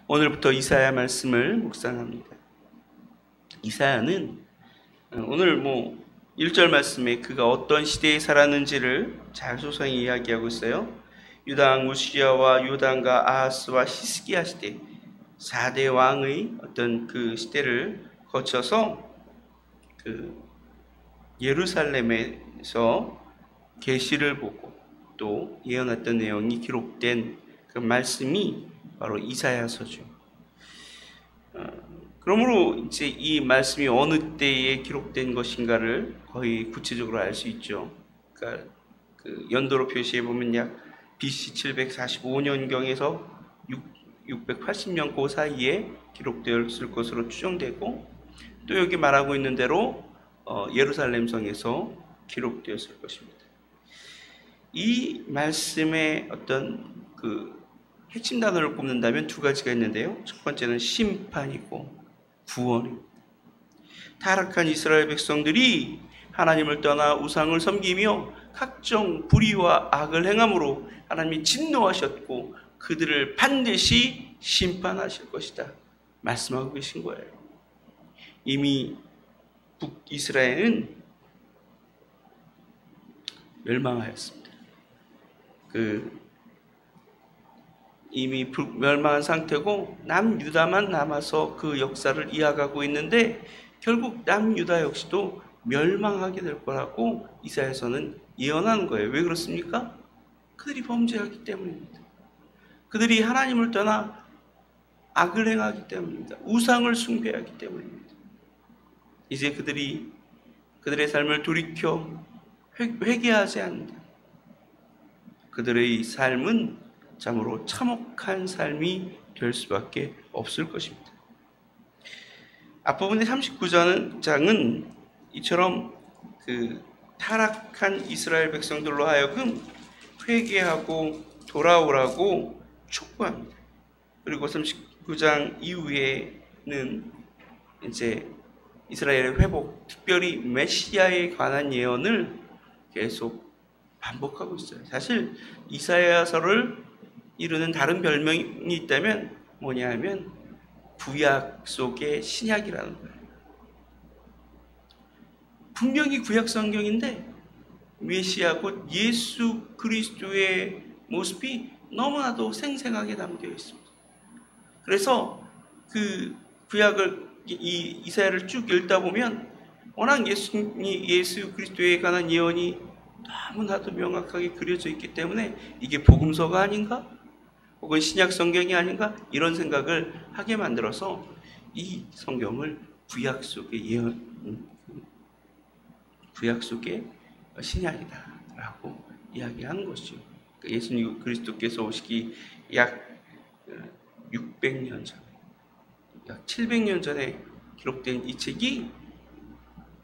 오늘부터 이사야 말씀을 묵상합니다. 이사야는 오늘 1절 말씀에 그가 어떤 시대에 살았는지를 잘 소상히 이야기하고 있어요. 유다 왕 우시야와 요담과 아하스와 히스기야 시대 4대 왕의 어떤 그 시대를 거쳐서 그 예루살렘에서 계시를 보고 또 예언했던 내용이 기록된 그 말씀이 바로 이사야서죠. 그러므로 이제 이 말씀이 어느 때에 기록된 것인가를 거의 구체적으로 알 수 있죠. 그러니까 그 연도로 표시해 보면 약 BC 745년경에서 680년 그 사이에 기록되었을 것으로 추정되고, 또 여기 말하고 있는 대로 예루살렘 성에서 기록되었을 것입니다. 이 말씀의 어떤 그 핵심 단어를 꼽는다면 두 가지가 있는데요. 첫 번째는 심판이고 구원입니다. 타락한 이스라엘 백성들이 하나님을 떠나 우상을 섬기며 각종 불의와 악을 행함으로 하나님이 진노하셨고 그들을 반드시 심판하실 것이다 말씀하고 계신 거예요. 이미 북이스라엘은 멸망하였습니다. 이미 멸망한 상태고 남유다만 남아서 그 역사를 이어가고 있는데, 결국 남유다 역시도 멸망하게 될 거라고 이사야서는 예언하는 거예요. 왜 그렇습니까? 그들이 범죄하기 때문입니다. 그들이 하나님을 떠나 악을 행하기 때문입니다. 우상을 숭배하기 때문입니다. 이제 그들의 삶을 돌이켜 회개하지 않는다. 그들의 삶은 참으로 참혹한 삶이 될 수밖에 없을 것입니다. 앞부분의 39장은 이처럼 그 타락한 이스라엘 백성들로 하여금 회개하고 돌아오라고 촉구합니다. 그리고 39장 이후에는 이제 이스라엘의 회복, 특별히 메시아에 관한 예언을 계속 반복하고 있어요. 사실 이사야서를 이루는 다른 별명이 있다면 뭐냐 하면 구약 속의 신약이라는 거예요. 분명히 구약 성경인데 메시아 곧 예수 그리스도의 모습이 너무나도 생생하게 담겨 있습니다. 그래서 그 구약을 이사야를 쭉 읽다 보면 워낙 예수 그리스도에 관한 예언이 너무나도 명확하게 그려져 있기 때문에 이게 복음서가 아닌가? 혹은 신약 성경이 아닌가? 이런 생각을 하게 만들어서 이 성경을 구약 속의 신약이다 라고 이야기하는 것이죠. 예수님 그리스도께서 오시기 약 600년 전, 약 700년 전에 기록된 이 책이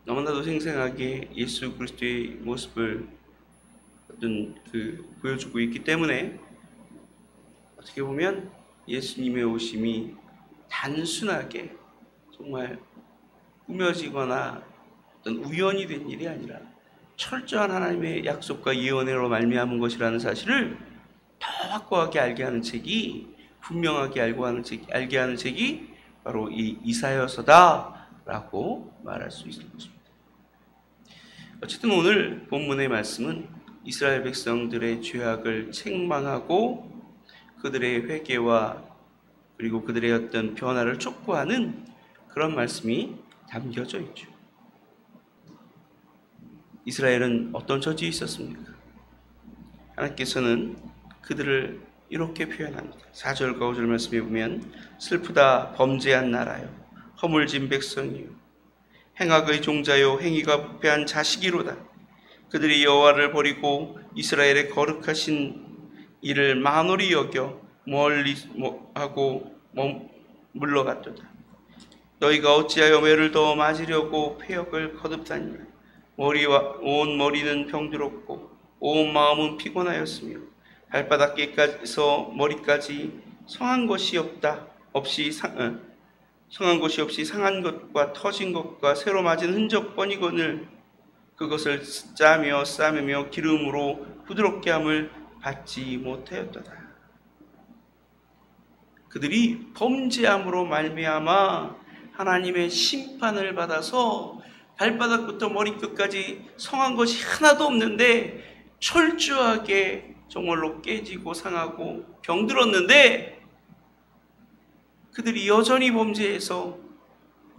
너무나도 생생하게 예수 그리스도의 모습을 보여주고 있기 때문에 어떻게 보면 예수님의 오심이 단순하게 정말 꾸며지거나 어떤 우연이 된 일이 아니라 철저한 하나님의 약속과 예언으로 말미암은 것이라는 사실을 더 확고하게 알게 하는 책이, 분명하게 알게 하는 책이 바로 이 이사야서다라고 말할 수 있을 것입니다. 어쨌든 오늘 본문의 말씀은 이스라엘 백성들의 죄악을 책망하고 그들의 회개와 그리고 그들의 어떤 변화를 촉구하는 그런 말씀이 담겨져 있죠. 이스라엘은 어떤 처지에 있었습니까? 하나님께서는 그들을 이렇게 표현합니다. 4절과 5절 말씀에 보면 슬프다 범죄한 나라요 허물진 백성이요 행악의 종자요 행위가 부패한 자식이로다. 그들이 여호와를 버리고 이스라엘의 거룩하신 이를 만홀히 여겨 멀리 하고 물러갔도다. 너희가 어찌하여 매를 더 맞으려고 폐역을 거듭다니냐. 온 머리는 병들었고 온 마음은 피곤하였으며 발바닥에서 머리까지 성한 것이 없이 상한 것과 터진 것과 새로 맞은 흔적뿐이거늘 그것을 짜며 싸매며 기름으로 부드럽게 함을 받지 못하였도다. 그들이 범죄함으로 말미암아 하나님의 심판을 받아서 발바닥부터 머리끝까지 성한 것이 하나도 없는데 철저하게 정말로 깨지고 상하고 병들었는데 그들이 여전히 범죄해서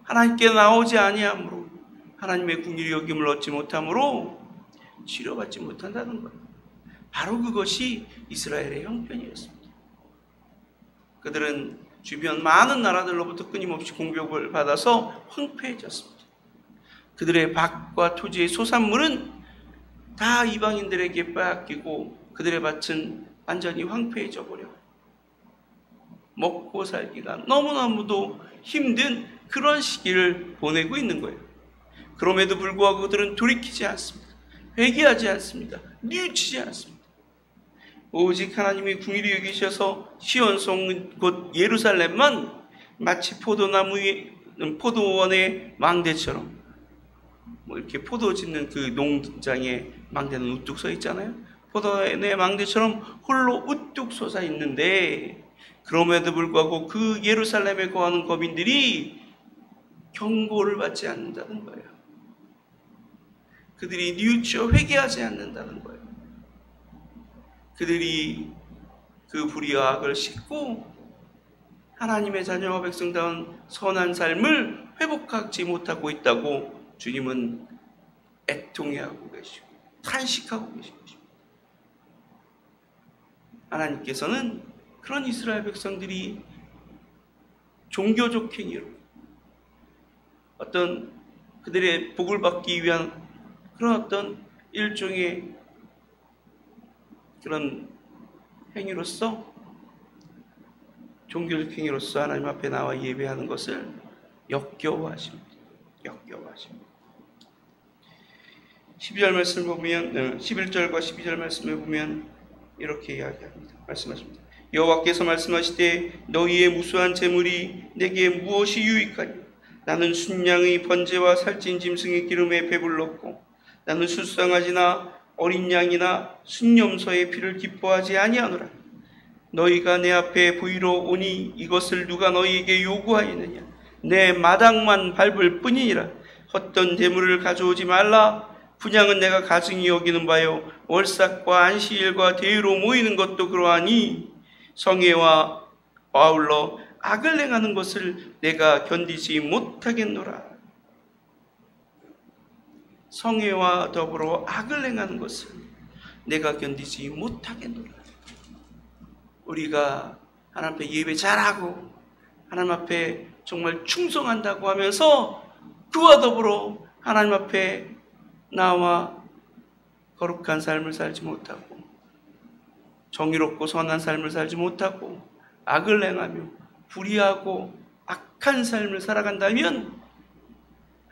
하나님께 나오지 아니하므로 하나님의 긍휼히 여김을 얻지 못하므로 치료받지 못한다는 거예요. 바로 그것이 이스라엘의 형편이었습니다. 그들은 주변 많은 나라들로부터 끊임없이 공격을 받아서 황폐해졌습니다. 그들의 밭과 토지의 소산물은 다 이방인들에게 빼앗기고 그들의 밭은 완전히 황폐해져 버려 먹고 살기가 너무너무도 힘든 그런 시기를 보내고 있는 거예요. 그럼에도 불구하고 그들은 돌이키지 않습니다. 회개하지 않습니다. 뉘우치지 않습니다. 오직 하나님이 긍휼히 여기셔서 시온성 곧 예루살렘만 마치 포도원의 망대처럼 이렇게 포도 짓는 그 농장에 망대는 우뚝 서 있잖아요. 포도원의 망대처럼 홀로 우뚝 솟아 있는데 그럼에도 불구하고 그 예루살렘에 거하는 거민들이 경고를 받지 않는다는 거예요. 그들이 뉘우쳐 회개하지 않는다는 거예요. 그들이 그 불의와 악을 싣고 하나님의 자녀와 백성다운 선한 삶을 회복하지 못하고 있다고 주님은 애통해하고 계시고 탄식하고 계신 것입니다. 하나님께서는 그런 이스라엘 백성들이 종교적 행위로 어떤 그들의 복을 받기 위한 그런 어떤 일종의 그런 행위로서 종교적 행위로서 하나님 앞에 나와 예배하는 것을 역겨워하십니다. 역겨워하십니다. 12절 말씀을 보면 11절과 12절 말씀을 보면 이렇게 이야기합니다. 말씀하십니다. 여호와께서 말씀하시되 너희의 무수한 재물이 내게 무엇이 유익하냐? 나는 순양의 번제와 살찐 짐승의 기름에 배불렀고 나는 술상아지나 어린 양이나 순염소의 피를 기뻐하지 아니하노라. 너희가 내 앞에 보이러 오니 이것을 누가 너희에게 요구하였느냐? 내 마당만 밟을 뿐이니라. 헛된 재물을 가져오지 말라. 분양은 내가 가증히 여기는 바요 월삭과 안식일과 대회로 모이는 것도 그러하니 성회와 아울러 악을 행하는 것을 내가 견디지 못하겠노라. 성회와 더불어 악을 행하는 것을 내가 견디지 못하겠노라. 우리가 하나님 앞에 예배 잘하고 하나님 앞에 정말 충성한다고 하면서 그와 더불어 하나님 앞에 나와 거룩한 삶을 살지 못하고 정의롭고 선한 삶을 살지 못하고 악을 행하며 불의하고 악한 삶을 살아간다면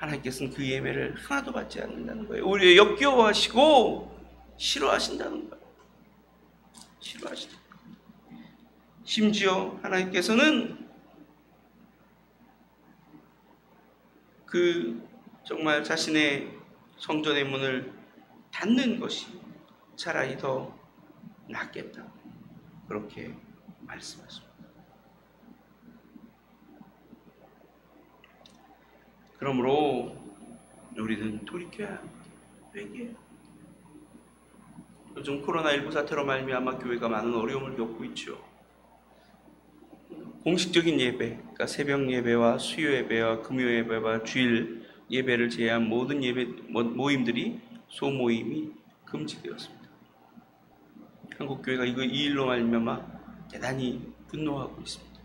하나님께서는 그 예배를 하나도 받지 않는다는 거예요. 오히려 역겨워하시고 싫어하신다는 거예요. 싫어하신다. 심지어 하나님께서는 그 정말 자신의 성전의 문을 닫는 것이 차라리 더 낫겠다. 그렇게 말씀하십니다. 그러므로 우리는 돌이켜야 합니다. 회개해야. 요즘 코로나19 사태로 말미암아 교회가 많은 어려움을 겪고 있죠. 공식적인 예배, 그러니까 새벽 예배와 수요 예배와 금요 예배와 주일 예배를 제외한 모든 예배 모임들이 소모임이 금지되었습니다. 한국 교회가 이 일로 말미암아 대단히 분노하고 있습니다.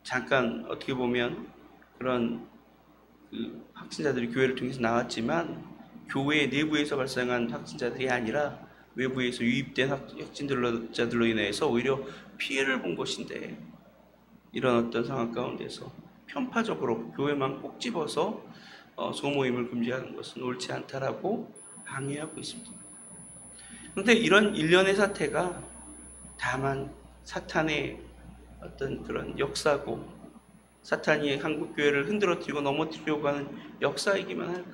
잠깐 어떻게 보면 그런 확진자들이 교회를 통해서 나왔지만 교회 내부에서 발생한 확진자들이 아니라 외부에서 유입된 확진자들로 인해서 오히려 피해를 본 것인데 이런 어떤 상황 가운데서 편파적으로 교회만 꼭 집어서 소모임을 금지하는 것은 옳지 않다라고 항의하고 있습니다. 그런데 이런 일련의 사태가 다만 사탄의 어떤 그런 역사고 사탄이 한국 교회를 흔들어뜨리고 넘어뜨리려고 하는 역사이기만 할까?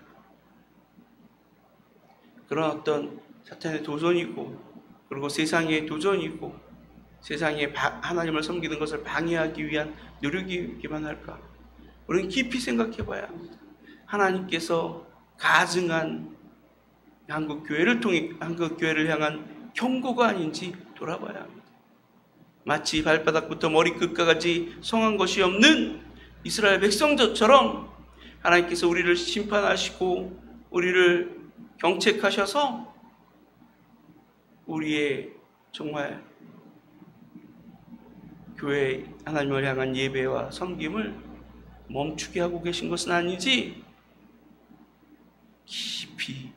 그런 어떤 사탄의 도전이고 그리고 세상의 도전이고 세상에 하나님을 섬기는 것을 방해하기 위한 노력이기만 할까? 우리는 깊이 생각해 봐야 합니다. 하나님께서 가증한 한국 교회를 향한 경고가 아닌지 돌아봐야 합니다. 마치 발바닥부터 머리끝까지 성한 것이 없는 이스라엘 백성들처럼 하나님께서 우리를 심판하시고 우리를 경책하셔서 우리의 정말 교회 하나님을 향한 예배와 섬김을 멈추게 하고 계신 것은 아닌지 깊이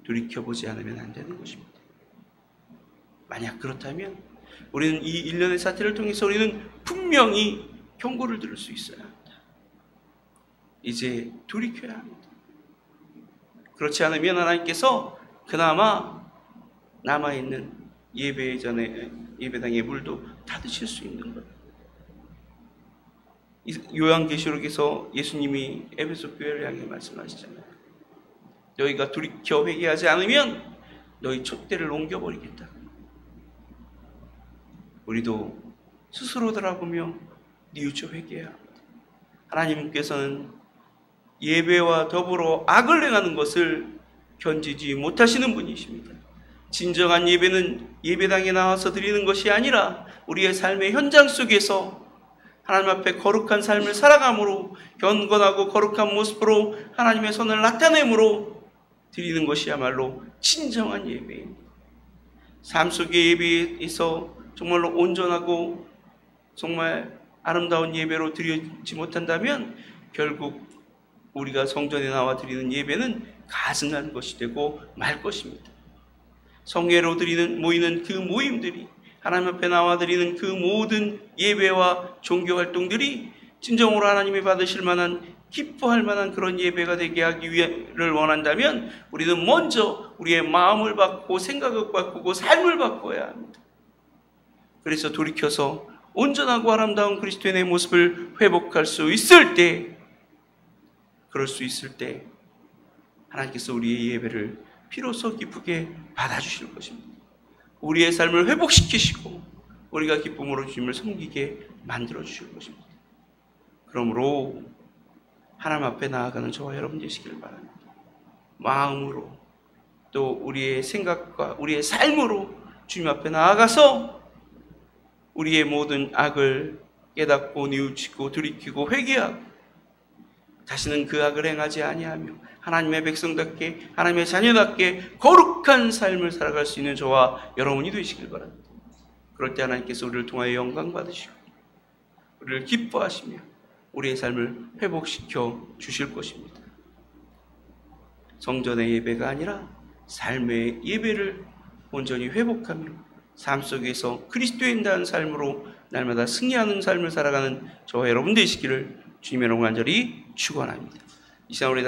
돌이켜보지 않으면 안 되는 것입니다. 만약 그렇다면 우리는 이 일련의 사태를 통해서 우리는 분명히 경고를 들을 수 있어야 합니다. 이제 돌이켜야 합니다. 그렇지 않으면 하나님께서 그나마 남아있는 예배당의 물도 닫으실 수 있는 거예요. 요한계시록에서 예수님이 에베소 교회를 향해 말씀하시잖아요. 너희가 돌이켜 회개하지 않으면 너희 촛대를 옮겨버리겠다. 우리도 스스로 돌아보며 뉘우쳐 회개해야 합니다. 하나님께서는 예배와 더불어 악을 행하는 것을 견디지 못하시는 분이십니다. 진정한 예배는 예배당에 나와서 드리는 것이 아니라 우리의 삶의 현장 속에서 하나님 앞에 거룩한 삶을 살아감으로 경건하고 거룩한 모습으로 하나님의 선을 나타내므로 드리는 것이야말로 진정한 예배입니다. 삶 속의 예배에서 정말로 온전하고 정말 아름다운 예배로 드리지 못한다면 결국 우리가 성전에 나와 드리는 예배는 가증한 것이 되고 말 것입니다. 성회로 모이는 그 모임들이, 하나님 앞에 나와 드리는 그 모든 예배와 종교 활동들이 진정으로 하나님이 받으실 만한, 기뻐할 만한 그런 예배가 되게 하기를 원한다면 우리는 먼저 우리의 마음을 바꾸고 생각을 바꾸고 삶을 바꿔야 합니다. 그래서 돌이켜서 온전하고 아름다운 그리스도인의 모습을 회복할 수 있을 때, 그럴 수 있을 때 하나님께서 우리의 예배를 비로소 기쁘게 받아주실 것입니다. 우리의 삶을 회복시키시고 우리가 기쁨으로 주님을 섬기게 만들어주실 것입니다. 그러므로 하나님 앞에 나아가는 저와 여러분 되시길 바랍니다. 마음으로 또 우리의 생각과 우리의 삶으로 주님 앞에 나아가서 우리의 모든 악을 깨닫고 뉘우치고 돌이키고 회개하고 다시는 그 악을 행하지 아니하며 하나님의 백성답게 하나님의 자녀답게 거룩한 삶을 살아갈 수 있는 저와 여러분이 되시길 바랍니다. 그럴 때 하나님께서 우리를 통하여 영광 받으시고 우리를 기뻐하시며 우리의 삶을 회복시켜 주실 것입니다. 성전의 예배가 아니라 삶의 예배를 온전히 회복하며 삶 속에서 그리스도인다운 삶으로 날마다 승리하는 삶을 살아가는 저와 여러분 되시기를 주님의 이름으로 간절히 축원합니다. 이 시간 우리